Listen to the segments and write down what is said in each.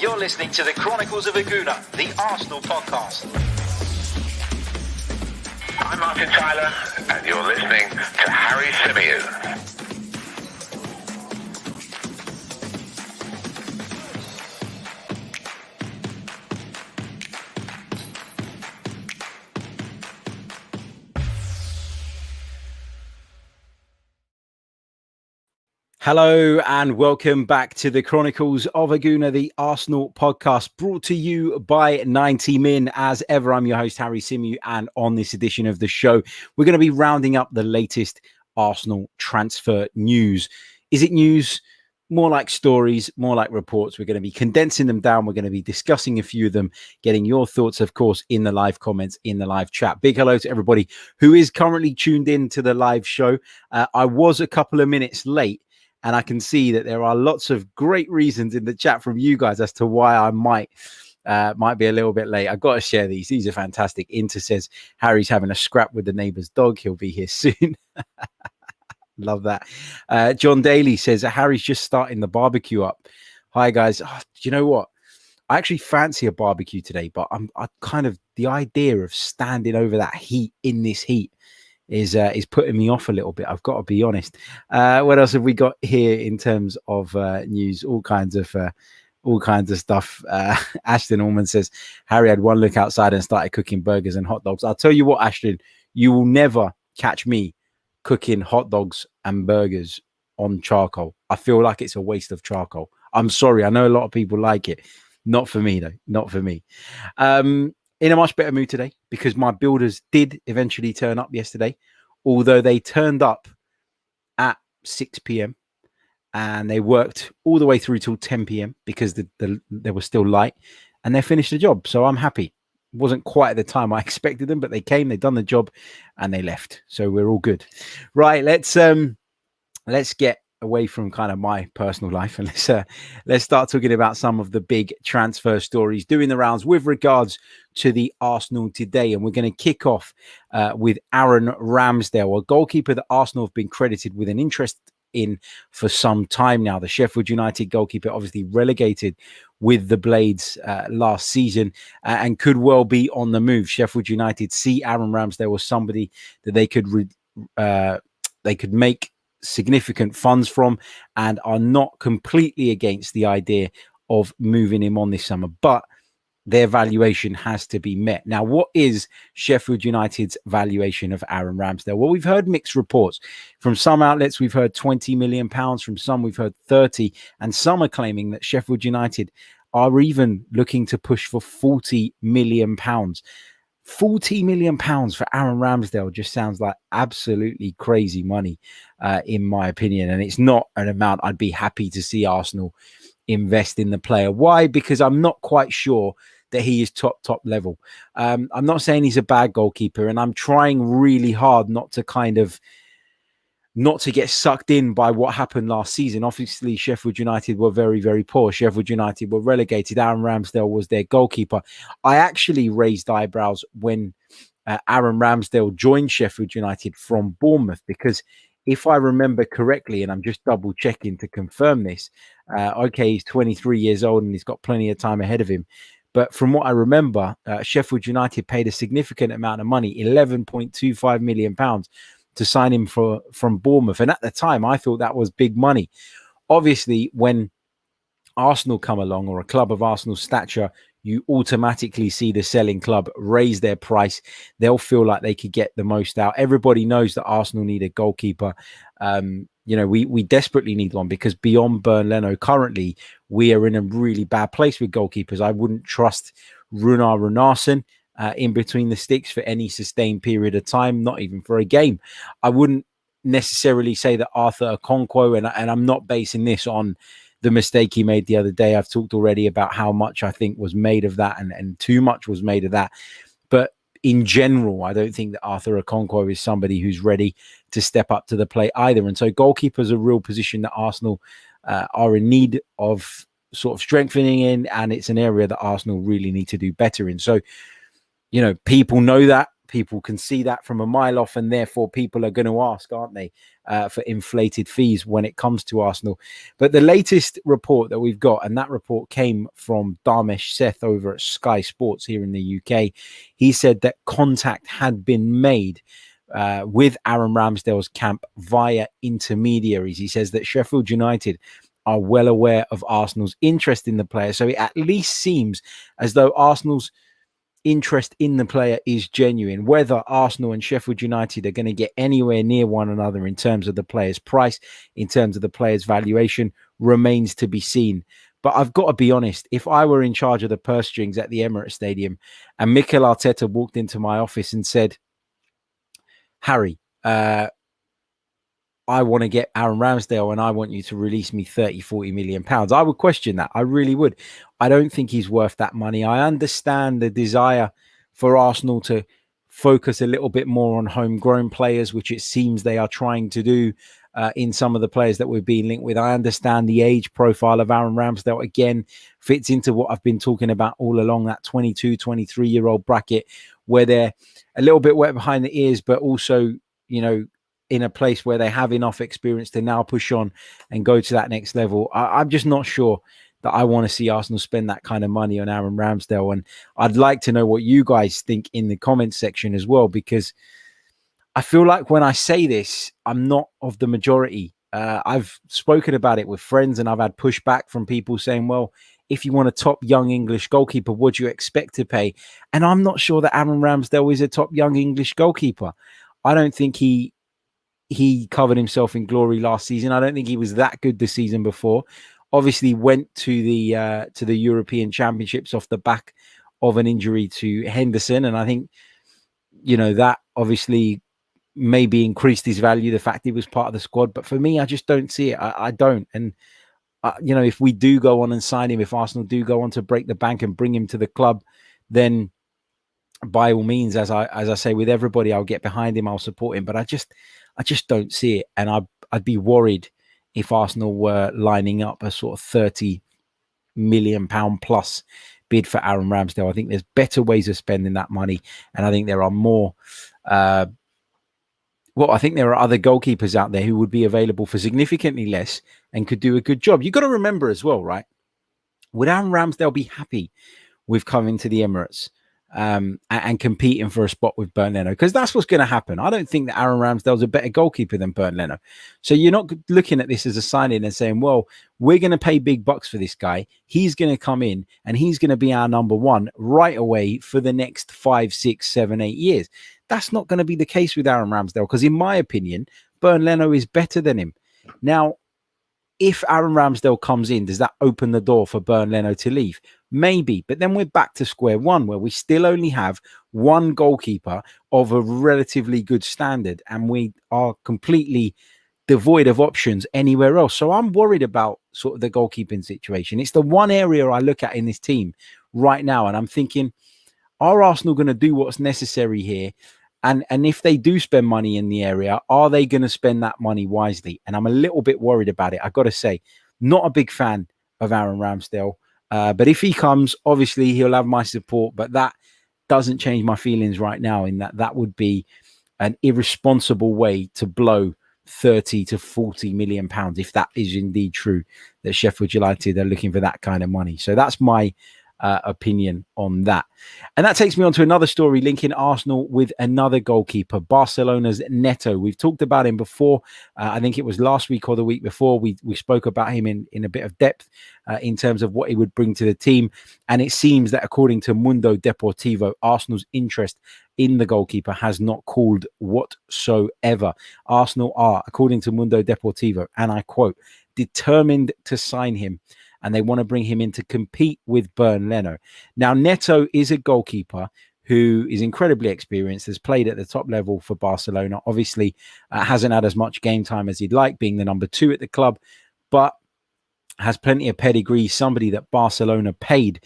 You're listening to the Chronicles of a Gooner, the Arsenal podcast. I'm Martin Tyler, and you're listening to Harry Symeou. Hello and welcome back to the Chronicles of a Gooner, the Arsenal podcast, brought to you by 90 Min. As ever, I'm your host, Harry Symeou, and on this edition of the show, we're going to be rounding up the latest Arsenal transfer news. Is it news? More like stories, more like reports. We're going to be condensing them down. We're going to be discussing a few of them, getting your thoughts, of course, in the live comments, in the live chat. Big hello to everybody who is currently tuned in to the live show. I was a couple of minutes late, and I can see that there are lots of great reasons in the chat from you guys as to why I might be a little bit late. I've got to share these. These are fantastic. Inter says Harry's having a scrap with the neighbour's dog. He'll be here soon. Love that. John Daly says Harry's just starting the barbecue up. Hi, guys. Do you know what? I actually fancy a barbecue today, but I kind of, the idea of standing over that heat in this heat is putting me off a little bit. I've got to be honest. What else have we got here in terms of news? All kinds of stuff. Ashton Allman says Harry had one look outside and started cooking burgers and hot dogs. I'll tell you what, Ashton, you will never catch me cooking hot dogs and burgers on charcoal. I feel like it's a waste of charcoal. I'm sorry. I know a lot of people like it. Not for me though. Not for me. In a much better mood today because my builders did eventually turn up yesterday, although they turned up at 6 p.m. and they worked all the way through till 10 p.m. because there was still light, and they finished the job. So I'm happy. It wasn't quite at the time I expected them, but they came, they done the job, and they left. So we're all good. Right, let's get away from kind of my personal life and let's start talking about some of the big transfer stories doing the rounds with regards to the Arsenal today. And we're going to kick off with Aaron Ramsdale, a goalkeeper that Arsenal have been credited with an interest in for some time now. The Sheffield United goalkeeper, obviously relegated with the Blades last season and could well be on the move. Sheffield United see Aaron Ramsdale as somebody that they could make significant funds from and are not completely against the idea of moving him on this summer, but their valuation has to be met. Now, what is Sheffield United's valuation of Aaron Ramsdale? Well, we've heard mixed reports. From some outlets, we've heard £20 million. From some, we've heard 30. And some are claiming that Sheffield United are even looking to push for £40 million. £40 million for Aaron Ramsdale just sounds like absolutely crazy money, in my opinion. And it's not an amount I'd be happy to see Arsenal invest in the player. Why? Because I'm not quite sure that he is top level. I'm not saying he's a bad goalkeeper, and I'm trying really hard not to get sucked in by what happened last season. Obviously, Sheffield United were very, very poor. Sheffield United were relegated. Aaron Ramsdale was their goalkeeper. I actually raised eyebrows when Aaron Ramsdale joined Sheffield United from Bournemouth, because if I remember correctly, and I'm just double checking to confirm this, okay, he's 23 years old and he's got plenty of time ahead of him. But from what I remember, Sheffield United paid a significant amount of money, £11.25 million, to sign him from Bournemouth. And at the time, I thought that was big money. Obviously, when Arsenal come along, or a club of Arsenal stature, you automatically see the selling club raise their price. They'll feel like they could get the most out. Everybody knows that Arsenal need a goalkeeper. We desperately need one, because beyond Bernd Leno, currently we are in a really bad place with goalkeepers. I wouldn't trust Runar Runarsson in between the sticks for any sustained period of time, not even for a game. I wouldn't necessarily say that Arthur Okonkwo, and I'm not basing this on the mistake he made the other day. I've talked already about how much I think was made of that, and too much was made of that. But in general, I don't think that Arthur Okonkwo is somebody who's ready to step up to the plate either. And so goalkeeper is a real position that Arsenal are in need of sort of strengthening in, and it's an area that Arsenal really need to do better in. So, people know that. people can see that from a mile off, and therefore people are going to ask, aren't they, for inflated fees when it comes to Arsenal. But the latest report that we've got, and that report came from Dharmesh Seth over at Sky Sports here in the UK, he said that contact had been made with Aaron Ramsdale's camp via intermediaries. He says that Sheffield United are well aware of Arsenal's interest in the player. So it at least seems as though Arsenal's interest in the player is genuine. Whether Arsenal and Sheffield United are going to get anywhere near one another in terms of the player's price, in terms of the player's valuation, remains to be seen. But I've got to be honest, if I were in charge of the purse strings at the Emirates Stadium and Mikel Arteta walked into my office and said, Harry, I want to get Aaron Ramsdale and I want you to release me 30-40 million pounds, I would question that. I really would. I don't think he's worth that money. I understand the desire for Arsenal to focus a little bit more on homegrown players, which it seems they are trying to do in some of the players that we're being linked with. I understand the age profile of Aaron Ramsdale, again, fits into what I've been talking about all along, that 22, 23-year-old bracket, where they're a little bit wet behind the ears, but also, you know, in a place where they have enough experience to now push on and go to that next level. I'm just not sure that I want to see Arsenal spend that kind of money on Aaron Ramsdale. And I'd like to know what you guys think in the comments section as well, because I feel like when I say this, I'm not of the majority. I've spoken about it with friends and I've had pushback from people saying, well, if you want a top young English goalkeeper, what do you expect to pay? And I'm not sure that Aaron Ramsdale is a top young English goalkeeper. I don't think he covered himself in glory last season. I don't think he was that good the season before. Obviously went to the European Championships off the back of an injury to Henderson. And I think, you know, that obviously maybe increased his value, the fact he was part of the squad. But for me, I just don't see it. I don't. And, you know, if we do go on and sign him, if Arsenal do go on to break the bank and bring him to the club, then by all means, as I say, with everybody, I'll get behind him, I'll support him. But I just don't see it. And I'd be worried if Arsenal were lining up a sort of £30 million plus bid for Aaron Ramsdale. I think there's better ways of spending that money. And I think there are more, I think there are other goalkeepers out there who would be available for significantly less and could do a good job. You've got to remember as well, right? Would Aaron Ramsdale be happy with coming to the Emirates and competing for a spot with Bernd Leno? Because that's what's going to happen. I don't think that Aaron Ramsdale's a better goalkeeper than Bernd Leno. So you're not looking at this as a signing and saying, well, we're going to pay big bucks for this guy. He's going to come in and he's going to be our number one right away for the next 5, 6, 7, 8 years. That's not going to be the case with Aaron Ramsdale, because in my opinion, Bernd Leno is better than him. Now, if Aaron Ramsdale comes in, does that open the door for Bernd Leno to leave? Maybe, but then we're back to square one, where we still only have one goalkeeper of a relatively good standard, and we are completely devoid of options anywhere else. So I'm worried about sort of the goalkeeping situation. It's the one area I look at in this team right now, and I'm thinking, are Arsenal going to do what's necessary here? And if they do spend money in the area, are they going to spend that money wisely? And I'm a little bit worried about it. I've got to say, not a big fan of Aaron Ramsdale. But if he comes, obviously he'll have my support. But that doesn't change my feelings right now, in that would be an irresponsible way to blow 30 to 40 million pounds, if that is indeed true, that Sheffield United are looking for that kind of money. So that's my opinion on that. And that takes me on to another story linking Arsenal with another goalkeeper, Barcelona's Neto. We've talked about him before. I think it was last week or the week before. We spoke about him in a bit of depth in terms of what he would bring to the team. And it seems that according to Mundo Deportivo, Arsenal's interest in the goalkeeper has not cooled whatsoever. Arsenal are, according to Mundo Deportivo, and I quote, determined to sign him, and they want to bring him in to compete with Bernd Leno. Now, Neto is a goalkeeper who is incredibly experienced, has played at the top level for Barcelona. Obviously, hasn't had as much game time as he'd like, being the number 2 at the club, but has plenty of pedigree, somebody that Barcelona paid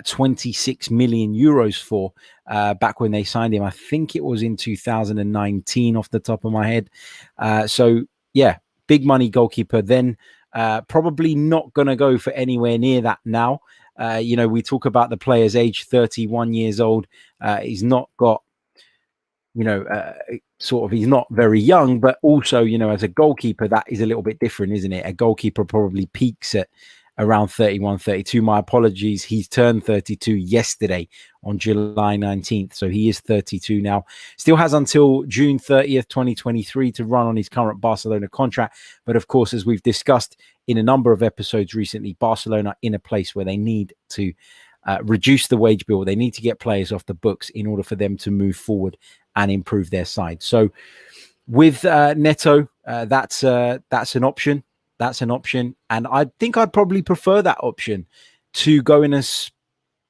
26 million euros for back when they signed him. I think it was in 2019 off the top of my head. So, yeah, big money goalkeeper then. Probably not going to go for anywhere near that now. We talk about the player's age, 31 years old. He's not got sort of, he's not very young, but also, as a goalkeeper, that is a little bit different, isn't it? A goalkeeper probably peaks at around 31, 32. My apologies. He's turned 32 yesterday on July 19th. So he is 32 now. Still has until June 30th, 2023 to run on his current Barcelona contract. But of course, as we've discussed in a number of episodes recently, Barcelona in a place where they need to reduce the wage bill. They need to get players off the books in order for them to move forward and improve their side. So with Neto, that's an option. That's an option. And I think I'd probably prefer that option to going and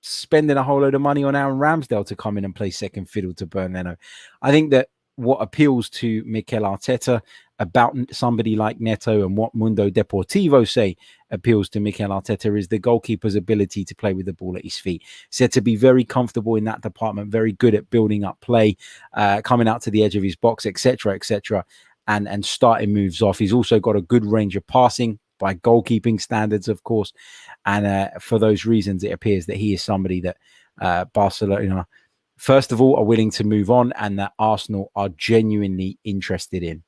spending a whole load of money on Aaron Ramsdale to come in and play second fiddle to Neto. I think that what appeals to Mikel Arteta about somebody like Neto, and what Mundo Deportivo say appeals to Mikel Arteta, is the goalkeeper's ability to play with the ball at his feet. Said to be very comfortable in that department, very good at building up play, coming out to the edge of his box, etc., and starting moves off. He's also got a good range of passing by goalkeeping standards, of course. And for those reasons, it appears that he is somebody that Barcelona, first of all, are willing to move on, and that Arsenal are genuinely interested in.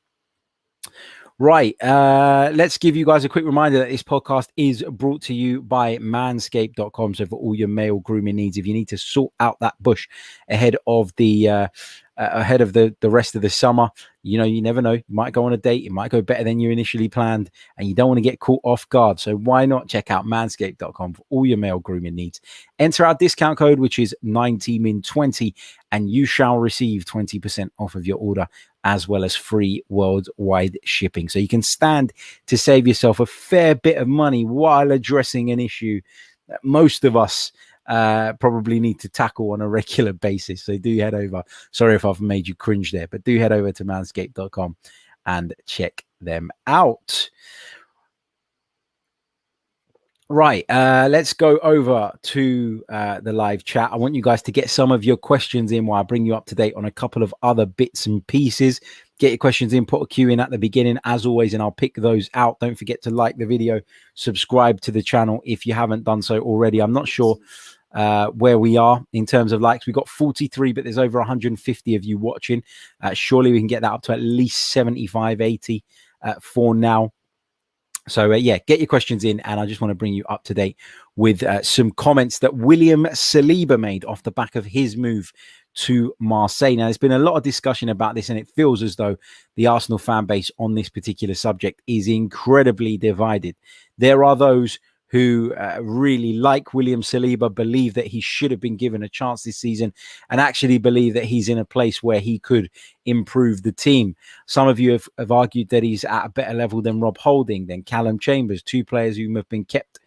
Right. Let's give you guys a quick reminder that this podcast is brought to you by Manscape.com. So for all your male grooming needs, if you need to sort out that bush ahead of the rest of the summer, you never know. You might go on a date. It might go better than you initially planned, and you don't want to get caught off guard. So why not check out Manscape.com for all your male grooming needs? Enter our discount code, which is 90min20, and you shall receive 20% off of your order, as well as free worldwide shipping. So you can stand to save yourself a fair bit of money while addressing an issue that most of us probably need to tackle on a regular basis. So do head over. Sorry if I've made you cringe there, but do head over to manscape.com and check them out. Right, let's go over to the live chat. I want you guys to get some of your questions in while I bring you up to date on a couple of other bits and pieces. Get your questions in, put a Q in at the beginning, as always, and I'll pick those out. Don't forget to like the video, subscribe to the channel if you haven't done so already. I'm not sure where we are in terms of likes. We've got 43, but there's over 150 of you watching. Surely we can get that up to at least 75, 80 for now. So, yeah, get your questions in, and I just want to bring you up to date with some comments that William Saliba made off the back of his move to Marseille. Now, there's been a lot of discussion about this, and it feels as though the Arsenal fan base on this particular subject is incredibly divided. There are those who really like William Saliba, believe that he should have been given a chance this season, and actually believe that he's in a place where he could improve the team. Some of you have argued that he's at a better level than Rob Holding, than Callum Chambers, two players who have been kept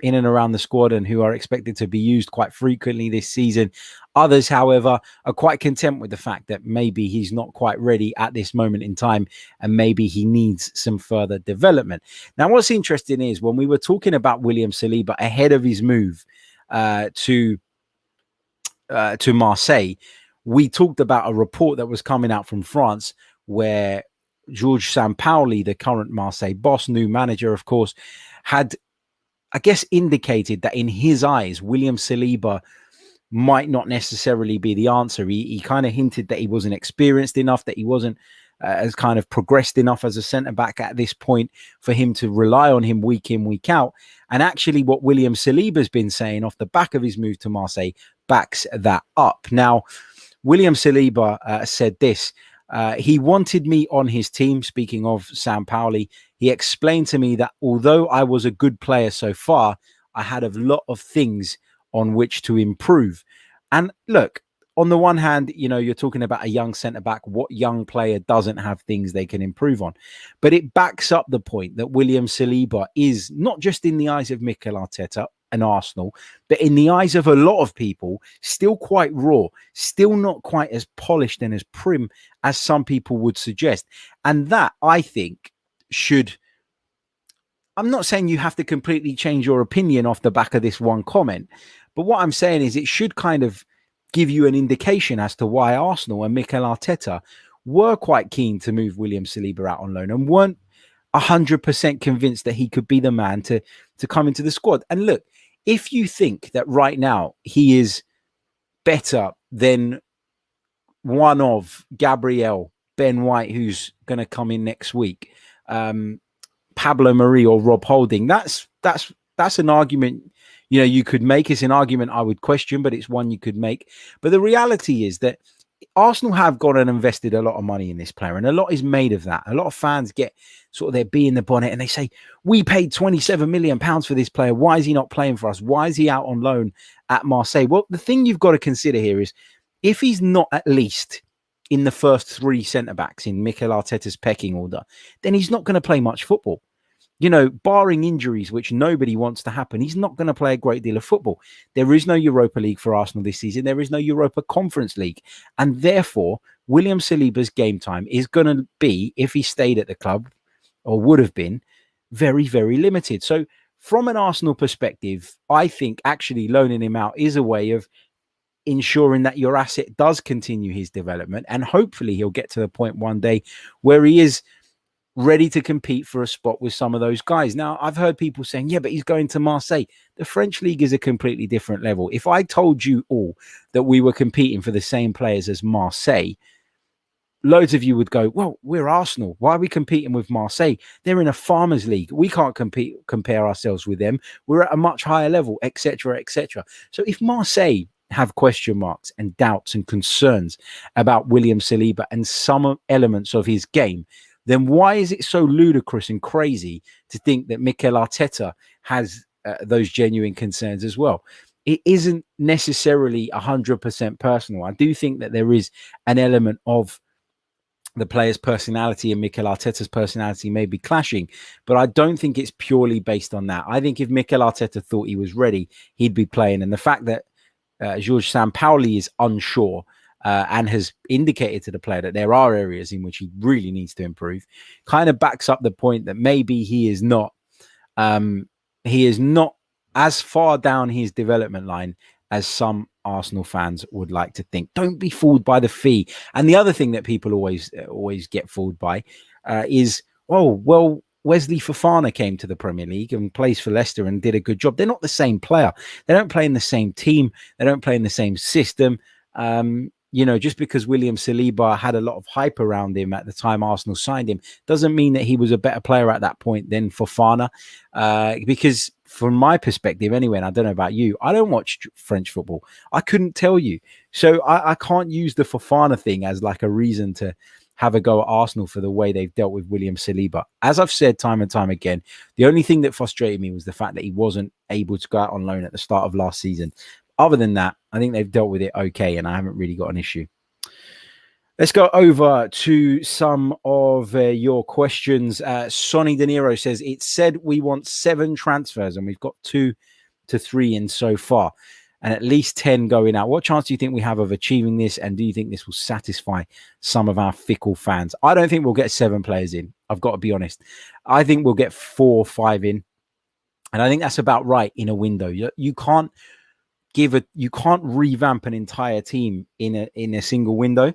in and around the squad, and who are expected to be used quite frequently this season. Others, however, are quite content with the fact that maybe he's not quite ready at this moment in time, and maybe he needs some further development. Now, what's interesting is when we were talking about William Saliba ahead of his move to Marseille, we talked about a report that was coming out from France where Jorge Sampaoli, the current Marseille boss, new manager, of course, had, I guess, indicated that in his eyes, William Saliba might not necessarily be the answer. He kind of hinted that he wasn't experienced enough, that he wasn't as kind of progressed enough as a centre-back at this point for him to rely on him week in, week out. And actually what William Saliba's been saying off the back of his move to Marseille backs that up. Now, William Saliba said this. He wanted me on his team. Speaking of Sampaoli, he explained to me that although I was a good player so far, I had a lot of things on which to improve. And look, on the one hand, you're talking about a young centre-back. What young player doesn't have things they can improve on? But it backs up the point that William Saliba is, not just in the eyes of Mikel Arteta and Arsenal, but in the eyes of a lot of people, still quite raw, still not quite as polished and as prim as some people would suggest. And that, I think, I'm not saying you have to completely change your opinion off the back of this one comment, but what I'm saying is it should kind of give you an indication as to why Arsenal and Mikel Arteta were quite keen to move William Saliba out on loan and weren't 100% convinced that he could be the man to come into the squad. And look, if you think that right now he is better then one of Gabriel, Ben White, who's going to come in next week, Pablo Marie or Rob Holding. That's an argument, you could make. It's an argument I would question, but it's one you could make. But the reality is that Arsenal have gone and invested a lot of money in this player, and a lot is made of that. A lot of fans get sort of their bee in the bonnet and they say, we paid £27 million for this player. Why is he not playing for us? Why is he out on loan at Marseille? Well, the thing you've got to consider here is if he's not at least in the first three centre-backs in Mikel Arteta's pecking order, then he's not going to play much football. Barring injuries, which nobody wants to happen, he's not going to play a great deal of football. There is no Europa League for Arsenal this season. There is no Europa Conference League. And therefore, William Saliba's game time is going to be, if he stayed at the club, or would have been, very, very limited. So from an Arsenal perspective, I think actually loaning him out is a way of ensuring that your asset does continue his development. And hopefully he'll get to the point one day where he is ready to compete for a spot with some of those guys. Now, I've heard people saying, yeah, but he's going to Marseille. The French league is a completely different level. If I told you all that we were competing for the same players as Marseille, loads of you would go, well, we're Arsenal. Why are we competing with Marseille? They're in a farmers league. We can't compare ourselves with them. We're at a much higher level, etc., etc. So if Marseille have question marks and doubts and concerns about William Saliba and some elements of his game, then why is it so ludicrous and crazy to think that Mikel Arteta has those genuine concerns as well? It isn't necessarily 100% personal. I do think that there is an element of the player's personality and Mikel Arteta's personality may be clashing, but I don't think it's purely based on that. I think if Mikel Arteta thought he was ready, he'd be playing. And the fact that Jorge Sampaoli is unsure and has indicated to the player that there are areas in which he really needs to improve, kind of backs up the point that maybe he is not as far down his development line as some Arsenal fans would like to think. Don't be fooled by the fee. And the other thing that people always get fooled by is, oh, well, Wesley Fofana came to the Premier League and plays for Leicester and did a good job. They're not the same player. They don't play in the same team. They don't play in the same system. Just because William Saliba had a lot of hype around him at the time Arsenal signed him doesn't mean that he was a better player at that point than Fofana. Because from my perspective anyway, and I don't know about you, I don't watch French football. I couldn't tell you. So I can't use the Fofana thing as like a reason to have a go at Arsenal for the way they've dealt with William Saliba. As I've said time and time again, the only thing that frustrated me was the fact that he wasn't able to go out on loan at the start of last season. Other than that, I think they've dealt with it okay, and I haven't really got an issue. Let's go over to some of your questions. Sonny De Niro says, it said we want 7 transfers, and we've got 2 to 3 in so far, and at least 10 going out. What chance do you think we have of achieving this, and do you think this will satisfy some of our fickle fans? I don't think we'll get 7 players in. I've got to be honest. I think we'll get 4 or 5 in, and I think that's about right in a window. You can't revamp an entire team in a single window.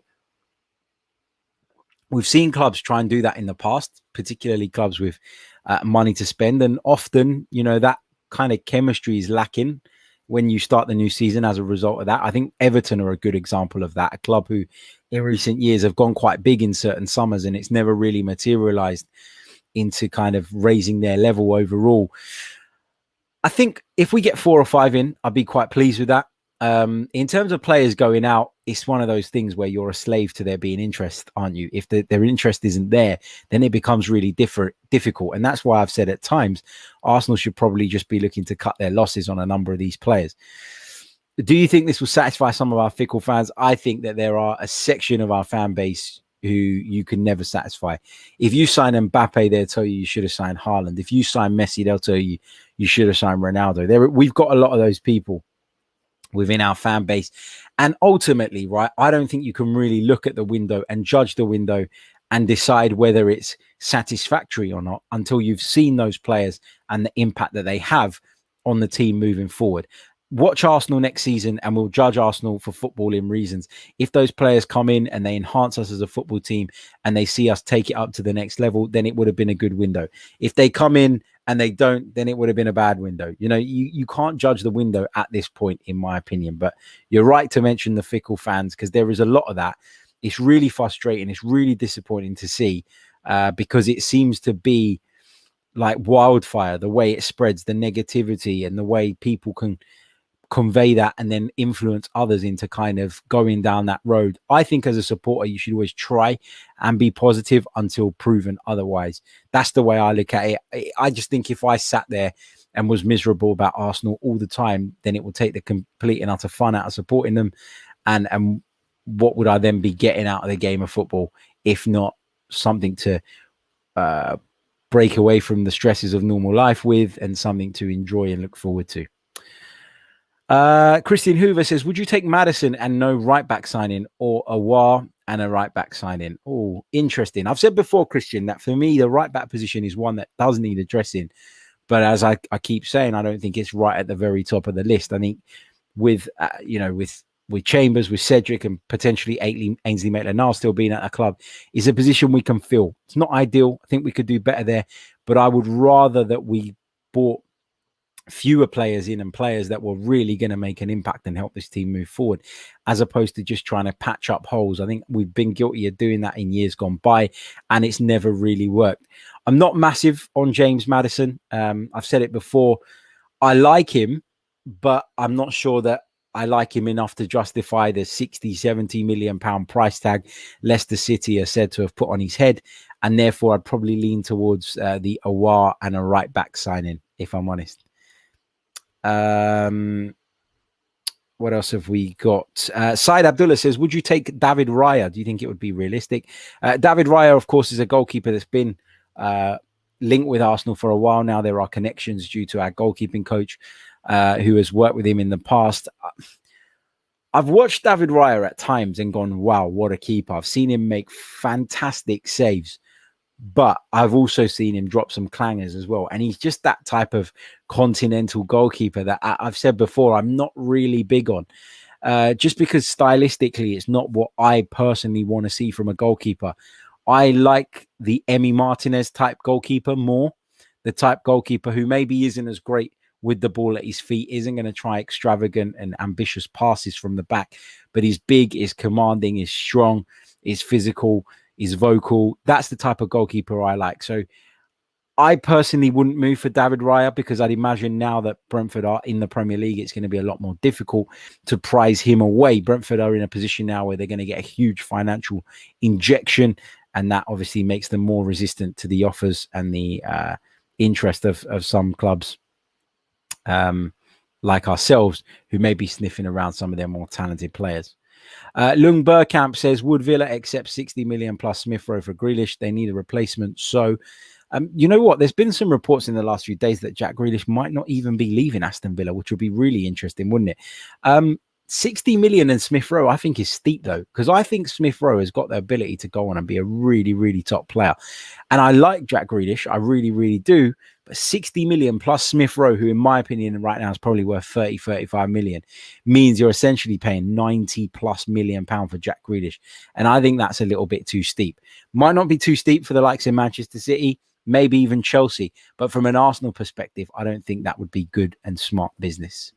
We've seen clubs try and do that in the past, particularly clubs with money to spend, and often that kind of chemistry is lacking when you start the new season as a result of that. I think Everton are a good example of that, a club who in recent years have gone quite big in certain summers, and it's never really materialized into kind of raising their level overall. I think if we get 4 or 5 in, I'd be quite pleased with that. In terms of players going out, it's one of those things where you're a slave to there being interest, aren't you? If their interest isn't there, then it becomes really difficult. And that's why I've said at times, Arsenal should probably just be looking to cut their losses on a number of these players. Do you think this will satisfy some of our fickle fans? I think that there are a section of our fan base who you can never satisfy. If you sign Mbappe, they'll tell you should have signed Haaland. If you sign Messi, they'll tell you should have signed Ronaldo. We've got a lot of those people within our fan base. And ultimately, right, I don't think you can really look at the window and judge the window and decide whether it's satisfactory or not until you've seen those players and the impact that they have on the team moving forward. watch Arsenal next season and we'll judge Arsenal for footballing reasons. If those players come in and they enhance us as a football team and they see us take it up to the next level, then it would have been a good window. If they come in and they don't, then it would have been a bad window. You know, you can't judge the window at this point, in my opinion. But you're right to mention the fickle fans, because there is a lot of that. It's really frustrating. It's really disappointing to see, because it seems to be like wildfire, the way it spreads, the negativity, and the way people can convey that and then influence others into kind of going down that road. I think as a supporter, you should always try and be positive until proven otherwise. That's the way I look at it. I just think if I sat there and was miserable about Arsenal all the time, then it would take the complete and utter fun out of supporting them. And what would I then be getting out of the game of football, if not something to break away from the stresses of normal life with, and something to enjoy and look forward to. Christian Hoover says, would you take Maddison and no right back signing, or Awar and a right back signing? Oh, interesting. I've said before, Christian, that for me, the right back position is one that does need addressing. But as I keep saying, I don't think it's right at the very top of the list. I think with, with Chambers, with Cedric, and potentially Ainsley Maitland-Niles still being at a club, is a position we can fill. It's not ideal. I think we could do better there. But I would rather that we bought fewer players in, and players that were really going to make an impact and help this team move forward, as opposed to just trying to patch up holes. I think we've been guilty of doing that in years gone by, and it's never really worked. I'm not massive on James Maddison. I've said it before. I like him, but I'm not sure that I like him enough to justify the 60-70 million pound price tag Leicester City are said to have put on his head, and therefore I'd probably lean towards the Awar and a right back signing, if I'm honest. What else have we got? Said Abdullah says, would you take David Raya? Do you think it would be realistic? David Raya, of course, is a goalkeeper that's been linked with Arsenal for a while now. There are connections due to our goalkeeping coach who has worked with him in the past. I've watched David Raya at times and gone, wow, what a keeper. I've seen him make fantastic saves, but I've also seen him drop some clangers as well. And he's just that type of continental goalkeeper that I've said before, I'm not really big on. Just because stylistically, it's not what I personally want to see from a goalkeeper. I like the Emi Martinez type goalkeeper more. The type goalkeeper who maybe isn't as great with the ball at his feet, isn't going to try extravagant and ambitious passes from the back, but he's big, is commanding, is strong, is physical, is vocal. That's the type of goalkeeper I like. So I personally wouldn't move for David Raya, because I'd imagine now that Brentford are in the Premier League, it's going to be a lot more difficult to prize him away. Brentford are in a position now where they're going to get a huge financial injection, and that obviously makes them more resistant to the offers and the interest of some clubs like ourselves, who may be sniffing around some of their more talented players. Lung Burkamp says, would Villa accept 60 million plus Smith Rowe for Grealish? They need a replacement. So, you know what? There's been some reports in the last few days that Jack Grealish might not even be leaving Aston Villa, which would be really interesting, wouldn't it? 60 million and Smith Rowe, I think, is steep, though, because I think Smith Rowe has got the ability to go on and be a really, really top player. And I like Jack Grealish. I really, really do. But 60 million plus Smith Rowe, who in my opinion right now is probably worth 30, 35 million, means you're essentially paying 90 plus million pound for Jack Grealish. And I think that's a little bit too steep. Might not be too steep for the likes of Manchester City, maybe even Chelsea. But from an Arsenal perspective, I don't think that would be good and smart business.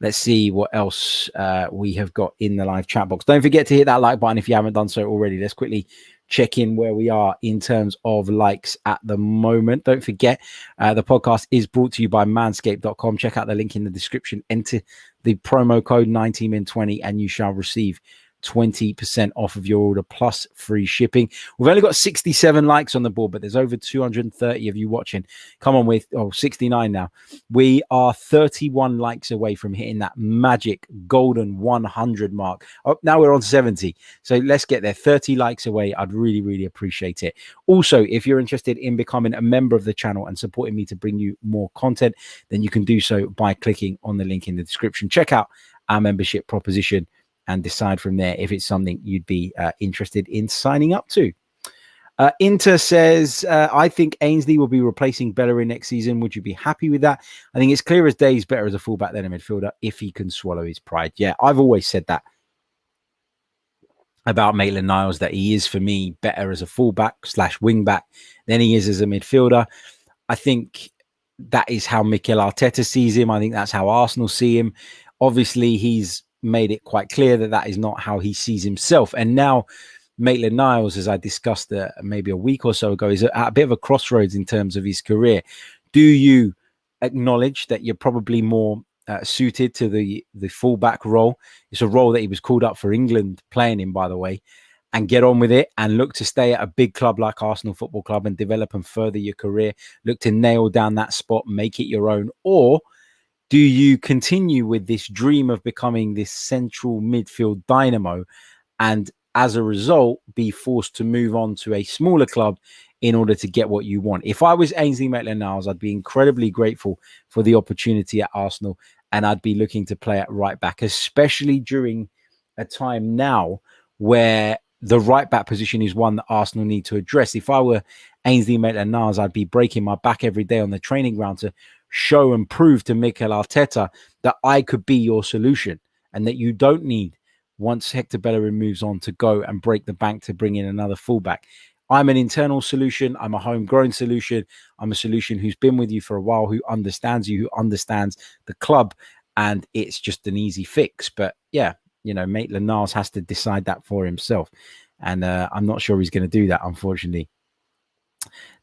Let's see what else we have got in the live chat box. Don't forget to hit that like button if you haven't done so already. Let's quickly check in where we are in terms of likes at the moment. Don't forget, the podcast is brought to you by manscape.com. Check out the link in the description. Enter the promo code 90min20 and you shall receive 20% off of your order plus free shipping. We've only got 67 likes on the board, but there's over 230 of you watching. Come on, with 69 now. We are 31 likes away from hitting that magic golden 100 mark. Oh, now we're on 70. So let's get there. 30 likes away. I'd really, really appreciate it. Also, if you're interested in becoming a member of the channel and supporting me to bring you more content, then you can do so by clicking on the link in the description. Check out our membership proposition and decide from there if it's something you'd be interested in signing up to. Inter says, I think Ainsley will be replacing Bellerin next season. Would you be happy with that? I think it's clear as day he's better as a fullback than a midfielder if he can swallow his pride. Yeah, I've always said that about Maitland-Niles, that he is, for me, better as a fullback / wingback than he is as a midfielder. I think that is how Mikel Arteta sees him. I think that's how Arsenal see him. Obviously, he's made it quite clear that that is not how he sees himself. And now Maitland-Niles, as I discussed maybe a week or so ago, is at a bit of a crossroads in terms of his career. Do you acknowledge that you're probably more suited to the fullback role? It's a role that he was called up for England playing in, by the way, and get on with it and look to stay at a big club like Arsenal Football Club and develop and further your career, look to nail down that spot, make it your own? Or do you continue with this dream of becoming this central midfield dynamo and as a result be forced to move on to a smaller club in order to get what you want? If I was Ainsley Maitland-Niles, I'd be incredibly grateful for the opportunity at Arsenal, and I'd be looking to play at right back, especially during a time now where the right back position is one that Arsenal need to address. If I were Ainsley Maitland-Niles, I'd be breaking my back every day on the training ground to show and prove to Mikel Arteta that I could be your solution and that you don't need, once Hector Bellerin moves on, to go and break the bank to bring in another fullback. I'm an internal solution. I'm a homegrown solution. I'm a solution who's been with you for a while, who understands you, who understands the club, and it's just an easy fix. But yeah, you know, Maitland-Niles has to decide that for himself, and I'm not sure he's going to do that, unfortunately.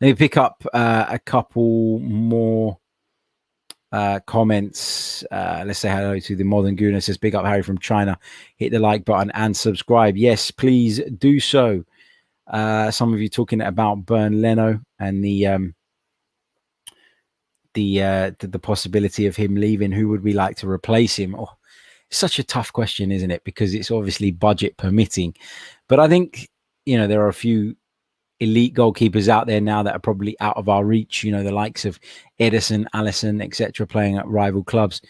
Let me pick up a couple more comments. Let's say hello to the Modern Gooner. Says, big up Harry from China. Hit the like button and subscribe. Yes, please do so. Some of you talking about Bernd Leno and the possibility of him leaving. Who would we like to replace him? Oh, such a tough question, isn't it? Because it's obviously budget permitting. But I think, you know, there are a few elite goalkeepers out there now that are probably out of our reach. You know, the likes of Edison, Alisson, etc., playing at rival clubs.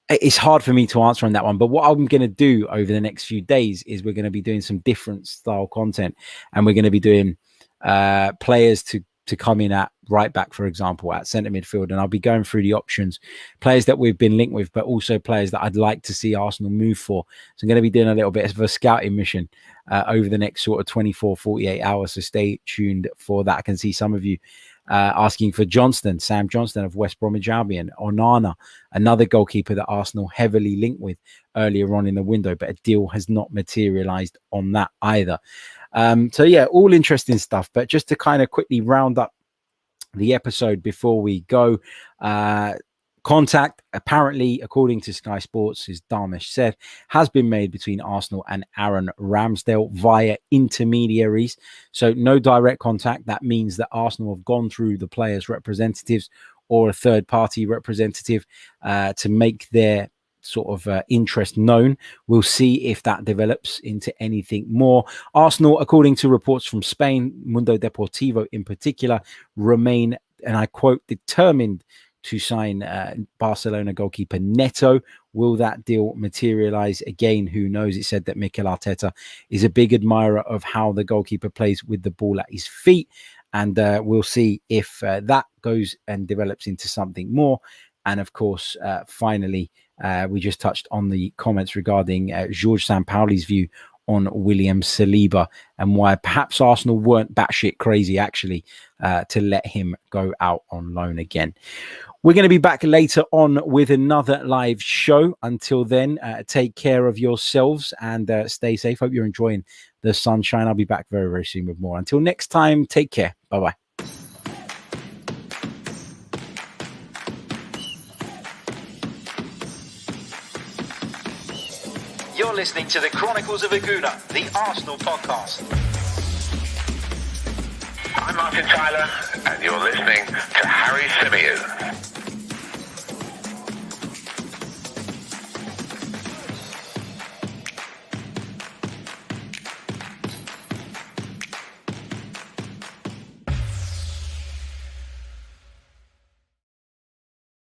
It's hard for me to answer on that one. But what I'm going to do over the next few days is we're going to be doing some different style content, and we're going to be doing players to come in at right back, for example, at centre midfield. And I'll be going through the options, players that we've been linked with, but also players that I'd like to see Arsenal move for. So I'm going to be doing a little bit of a scouting mission over the next sort of 24, 48 hours. So stay tuned for that. I can see some of you asking for Johnston, Sam Johnston of West Bromwich Albion, Onana, another goalkeeper that Arsenal heavily linked with earlier on in the window, but a deal has not materialized on that either. So yeah, all interesting stuff. But just to kind of quickly round up the episode before we go, contact, apparently, according to Sky Sports, as Dharmesh said, has been made between Arsenal and Aaron Ramsdale via intermediaries. So no direct contact. That means that Arsenal have gone through the players' representatives or a third-party representative to make their sort of interest known. We'll see if that develops into anything more. Arsenal, according to reports from Spain, Mundo Deportivo in particular, remain, and I quote, determined to sign Barcelona goalkeeper Neto. Will that deal materialize? Again, who knows? It said that Mikel Arteta is a big admirer of how the goalkeeper plays with the ball at his feet, and we'll see if that goes and develops into something more. And of course, finally, we just touched on the comments regarding Jorge Sampaoli's view on William Saliba and why perhaps Arsenal weren't batshit crazy actually to let him go out on loan again. We're going to be back later on with another live show. Until then, take care of yourselves and stay safe. Hope you're enjoying the sunshine. I'll be back very, very soon with more. Until next time, take care. Bye-bye. You're listening to the Chronicles of a Gooner, the Arsenal podcast. I'm Martin Tyler, and you're listening to Harry Symeou.